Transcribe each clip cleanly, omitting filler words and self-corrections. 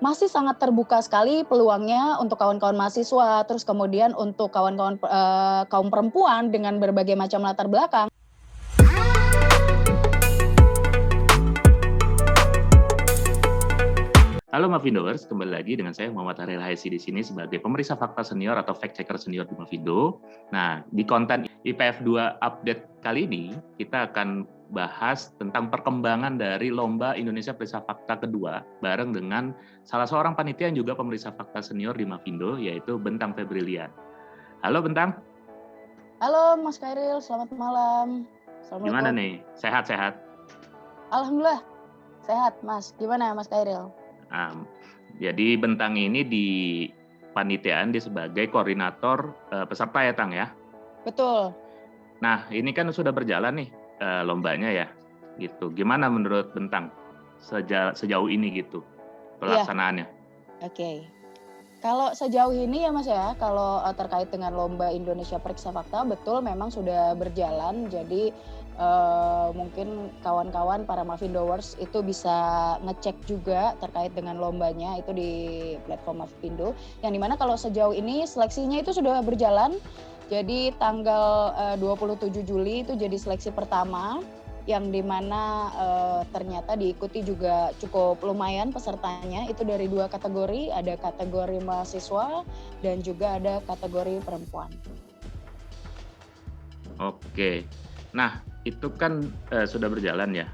masih sangat terbuka sekali peluangnya untuk kawan-kawan mahasiswa, terus kemudian untuk kawan-kawan kaum perempuan dengan berbagai macam latar belakang. Halo Mavindowers, kembali lagi dengan saya Muhammad Haril Haisi di sini sebagai pemeriksa fakta senior atau fact checker senior di Mavindo. Nah, di konten IPF 2 update kali ini kita akan bahas tentang perkembangan dari Lomba Indonesia Periksa Fakta kedua bareng dengan salah seorang panitia yang juga pemeriksa fakta senior di Mavindo, yaitu Bentang Febrilian. Halo Bentang. Halo Mas Khairil, selamat malam. Gimana nih? Sehat-sehat? Alhamdulillah, sehat Mas. Gimana Mas Khairil? Jadi Bentang ini di panitiaan dia sebagai koordinator peserta ya Tang ya? Betul. Nah ini kan sudah berjalan nih lombanya ya, gitu. Gimana menurut Bentang sejauh ini gitu pelaksanaannya? Oke. Kalau sejauh ini ya Mas ya, kalau terkait dengan Lomba Indonesia Periksa Fakta, betul memang sudah berjalan. Jadi mungkin kawan-kawan para Mavindowers itu bisa ngecek juga terkait dengan lombanya itu di platform Mavindo. Yang dimana kalau sejauh ini seleksinya itu sudah berjalan. Jadi tanggal 27 Juli itu jadi seleksi pertama, yang dimana ternyata diikuti juga cukup lumayan pesertanya. Itu dari 2 kategori, ada kategori mahasiswa dan juga ada kategori perempuan. Oke, nah itu kan sudah berjalan ya.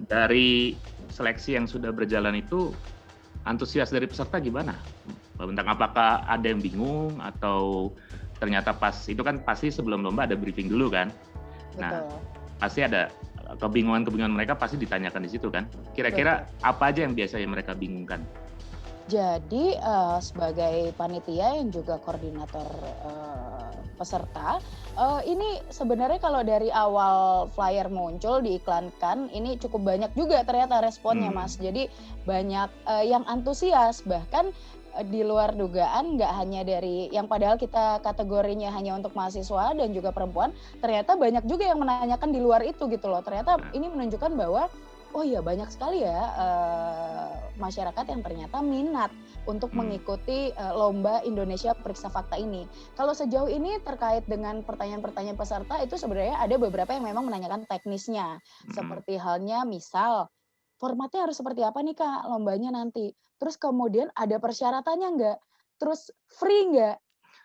Dari seleksi yang sudah berjalan itu antusias dari peserta gimana? Bentang, apakah ada yang bingung atau ternyata pas itu kan pasti sebelum lomba ada briefing dulu kan? Nah, pasti ada kebingungan mereka pasti ditanyakan di situ kan. Kira-kira apa aja yang biasanya mereka bingungkan? Jadi sebagai panitia yang juga koordinator peserta, ini sebenarnya kalau dari awal flyer muncul diiklankan, ini cukup banyak juga ternyata responnya Mas. Jadi banyak yang antusias, bahkan di luar dugaan, nggak hanya dari yang padahal kita kategorinya hanya untuk mahasiswa dan juga perempuan, ternyata banyak juga yang menanyakan di luar itu gitu loh. Ternyata ini menunjukkan bahwa oh iya banyak sekali ya masyarakat yang ternyata minat untuk mengikuti Lomba Indonesia Periksa Fakta ini. Kalau sejauh ini terkait dengan pertanyaan-pertanyaan peserta itu sebenarnya ada beberapa yang memang menanyakan teknisnya. Seperti halnya misal, formatnya harus seperti apa nih Kak lombanya nanti? Terus kemudian ada persyaratannya nggak? Terus free nggak?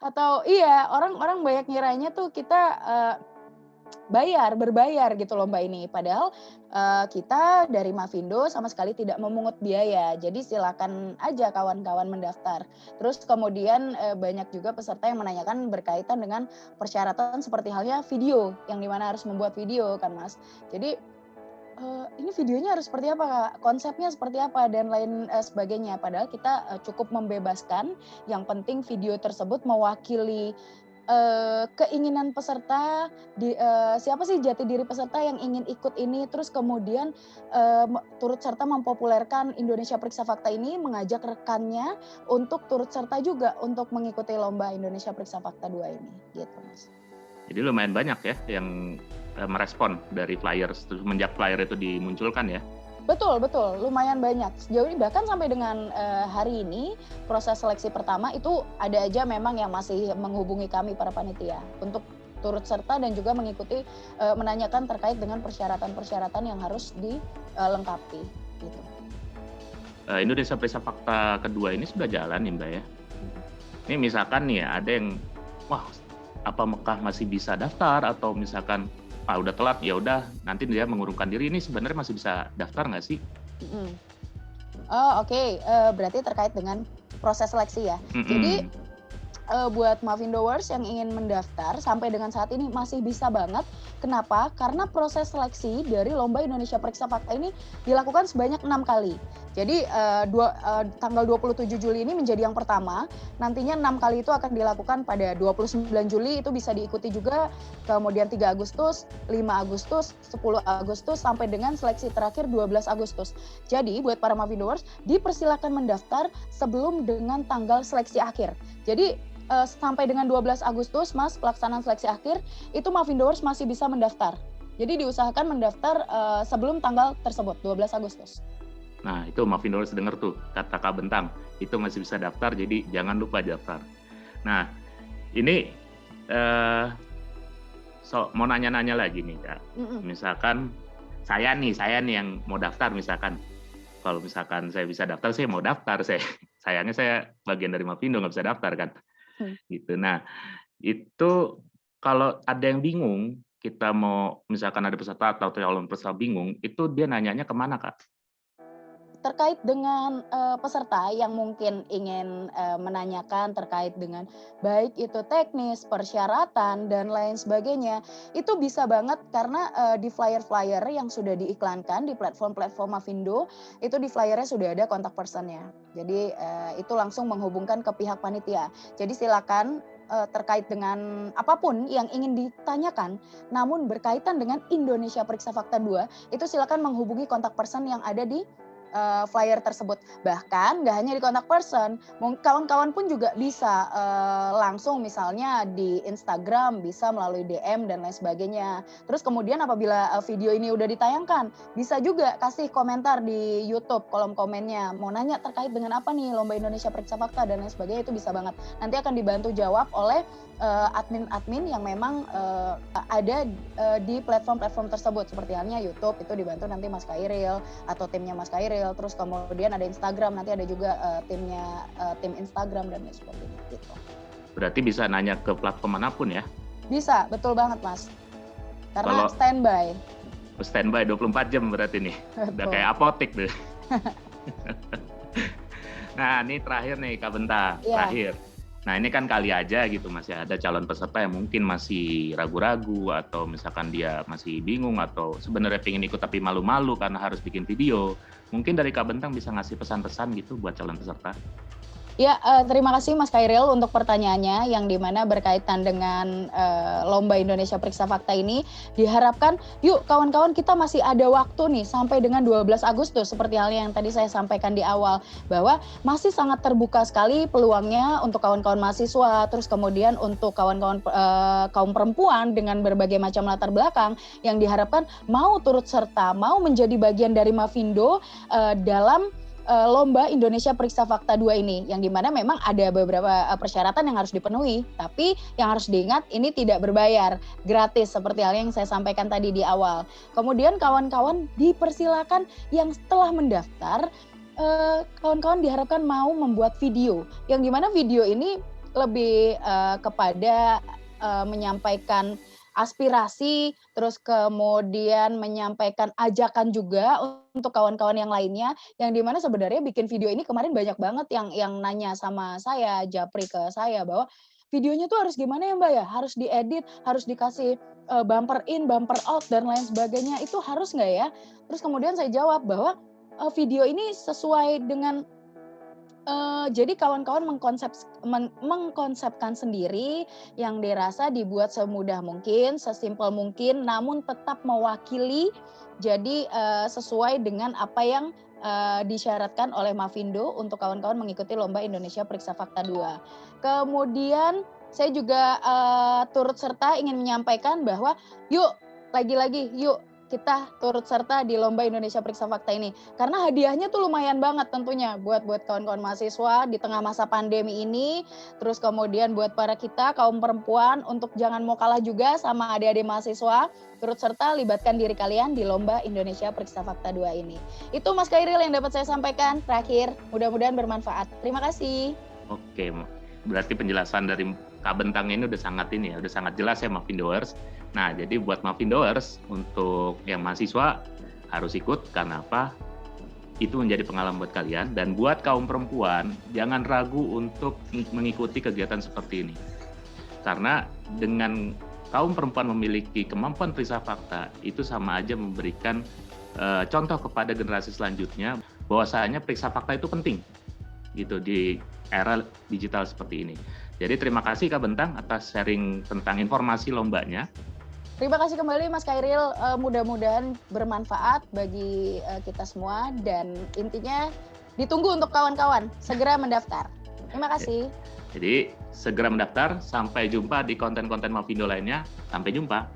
Atau iya, orang-orang banyak ngiranya tuh kita berbayar gitu lomba ini. Padahal kita dari Mavindo sama sekali tidak memungut biaya. Jadi silakan aja kawan-kawan mendaftar. Terus kemudian banyak juga peserta yang menanyakan berkaitan dengan persyaratan seperti halnya video, yang dimana harus membuat video kan Mas. Jadi ini videonya harus seperti apa Kak? Konsepnya seperti apa? Dan lain sebagainya. Padahal kita cukup membebaskan, yang penting video tersebut mewakili keinginan peserta, siapa sih jati diri peserta yang ingin ikut ini, terus kemudian turut serta mempopulerkan Indonesia Periksa Fakta ini, mengajak rekannya untuk turut serta juga untuk mengikuti Lomba Indonesia Periksa Fakta 2 ini, gitu Mas. Jadi lumayan banyak ya yang merespon dari flyers, semenjak flyer itu dimunculkan ya? Betul, lumayan banyak. Sejauh ini bahkan sampai dengan hari ini proses seleksi pertama itu ada aja memang yang masih menghubungi kami para panitia untuk turut serta dan juga mengikuti menanyakan terkait dengan persyaratan-persyaratan yang harus dilengkapi gitu. Indonesia Periksa Fakta kedua ini sudah jalan nih Mbak ya. Ini misalkan nih ya ada yang wah apa Mekah masih bisa daftar atau misalkan udah telat ya udah nanti dia mengurungkan diri, ini sebenarnya masih bisa daftar nggak sih? Oh oke. Berarti terkait dengan proses seleksi ya. Jadi buat Mavindowers yang ingin mendaftar sampai dengan saat ini masih bisa banget. Kenapa? Karena proses seleksi dari Lomba Indonesia Periksa Fakta ini dilakukan sebanyak 6 kali. Jadi tanggal 27 Juli ini menjadi yang pertama. Nantinya 6 kali itu akan dilakukan pada 29 Juli, itu bisa diikuti juga. Kemudian 3 Agustus, 5 Agustus, 10 Agustus, sampai dengan seleksi terakhir 12 Agustus. Jadi buat para Mavindowers dipersilakan mendaftar sebelum dengan tanggal seleksi akhir. Jadi sampai dengan 12 Agustus, Mas, pelaksanaan seleksi akhir, itu Mavindowers masih bisa mendaftar. Jadi diusahakan mendaftar sebelum tanggal tersebut, 12 Agustus. Nah, itu Mavindo harus denger tuh kata Kak Bentang. Itu masih bisa daftar, jadi jangan lupa daftar. Nah, ini mau nanya-nanya lagi nih, Kak. Misalkan saya nih yang mau daftar misalkan. Kalau misalkan saya bisa daftar, saya mau daftar. Sayangnya saya bagian dari Mavindo nggak bisa daftar kan. Gitu. Nah, itu kalau ada yang bingung, kita mau misalkan ada peserta atau calon peserta bingung, itu dia nanyanya kemana, Kak? Terkait dengan peserta yang mungkin ingin menanyakan terkait dengan baik itu teknis, persyaratan, dan lain sebagainya, itu bisa banget karena di flyer-flyer yang sudah diiklankan di platform-platform Mavindo, itu di flyernya sudah ada kontak personnya. Jadi itu langsung menghubungkan ke pihak panitia. Jadi silakan terkait dengan apapun yang ingin ditanyakan, namun berkaitan dengan Indonesia Periksa Fakta 2, itu silakan menghubungi kontak person yang ada di flyer tersebut. Bahkan nggak hanya di kontak person, kawan-kawan pun juga bisa langsung misalnya di Instagram, bisa melalui DM dan lain sebagainya. Terus kemudian apabila video ini udah ditayangkan, bisa juga kasih komentar di YouTube, kolom komennya. Mau nanya terkait dengan apa nih Lomba Indonesia Periksa Fakta dan lain sebagainya, itu bisa banget. Nanti akan dibantu jawab oleh admin-admin yang memang ada di platform-platform tersebut. Seperti halnya YouTube, itu dibantu nanti Mas Kairil atau timnya Mas Kairil. Terus kemudian ada Instagram, nanti ada juga tim Instagram dan lain sebagainya gitu. Berarti bisa nanya ke platform manapun ya? Bisa, betul banget Mas. Karena standby. Standby 24 jam berarti nih. Udah kayak apotek tuh. Nah, ini terakhir nih Kak Bentang, terakhir. Nah, ini kan kali aja gitu masih ada calon peserta yang mungkin masih ragu-ragu atau misalkan dia masih bingung atau sebenarnya pengen ikut tapi malu-malu karena harus bikin video. Mungkin dari Kak Bentang bisa ngasih pesan-pesan gitu buat calon peserta. Ya, terima kasih Mas Kairil untuk pertanyaannya yang dimana berkaitan dengan Lomba Indonesia Periksa Fakta ini. Diharapkan, yuk kawan-kawan kita masih ada waktu nih sampai dengan 12 Agustus seperti halnya yang tadi saya sampaikan di awal bahwa masih sangat terbuka sekali peluangnya untuk kawan-kawan mahasiswa, terus kemudian untuk kawan-kawan kaum perempuan dengan berbagai macam latar belakang yang diharapkan mau turut serta, mau menjadi bagian dari Mavindo dalam Lomba Indonesia Periksa Fakta 2 ini, yang dimana memang ada beberapa persyaratan yang harus dipenuhi, tapi yang harus diingat ini tidak berbayar, gratis seperti halnya yang saya sampaikan tadi di awal. Kemudian kawan-kawan dipersilakan yang setelah mendaftar, kawan-kawan diharapkan mau membuat video, yang dimana video ini lebih kepada menyampaikan aspirasi, terus kemudian menyampaikan ajakan juga untuk kawan-kawan yang lainnya, yang dimana sebenarnya bikin video ini kemarin banyak banget yang nanya sama saya, japri ke saya bahwa videonya tuh harus gimana ya Mbak ya, harus diedit, harus dikasih bumper in, bumper out dan lain sebagainya, itu harus nggak ya? Terus kemudian saya jawab bahwa video ini sesuai dengan jadi kawan-kawan mengkonsepkan sendiri yang dirasa dibuat semudah mungkin, sesimpel mungkin, namun tetap mewakili. Jadi sesuai dengan apa yang disyaratkan oleh Mavindo untuk kawan-kawan mengikuti Lomba Indonesia Periksa Fakta 2. Kemudian saya juga turut serta ingin menyampaikan bahwa yuk kita turut serta di Lomba Indonesia Periksa Fakta ini. Karena hadiahnya tuh lumayan banget tentunya buat kawan-kawan mahasiswa di tengah masa pandemi ini. Terus kemudian buat para kita kaum perempuan untuk jangan mau kalah juga sama adik-adik mahasiswa. Turut serta libatkan diri kalian di Lomba Indonesia Periksa Fakta 2 ini. Itu Mas Kairil yang dapat saya sampaikan terakhir. Mudah-mudahan bermanfaat. Terima kasih. Oke, berarti penjelasan dari Kak Bentang ini udah sangat jelas ya Mavindoers. Nah, jadi buat Mavindoers untuk yang mahasiswa harus ikut karena apa? Itu menjadi pengalaman buat kalian, dan buat kaum perempuan jangan ragu untuk mengikuti kegiatan seperti ini. Karena dengan kaum perempuan memiliki kemampuan periksa fakta itu sama aja memberikan contoh kepada generasi selanjutnya bahwasanya periksa fakta itu penting gitu di era digital seperti ini. Jadi terima kasih Kak Bentang atas sharing tentang informasi lombanya. Terima kasih kembali Mas Kairil, mudah-mudahan bermanfaat bagi kita semua dan intinya ditunggu untuk kawan-kawan segera mendaftar. Terima kasih. Jadi segera mendaftar, sampai jumpa di konten-konten Mavindo lainnya. Sampai jumpa.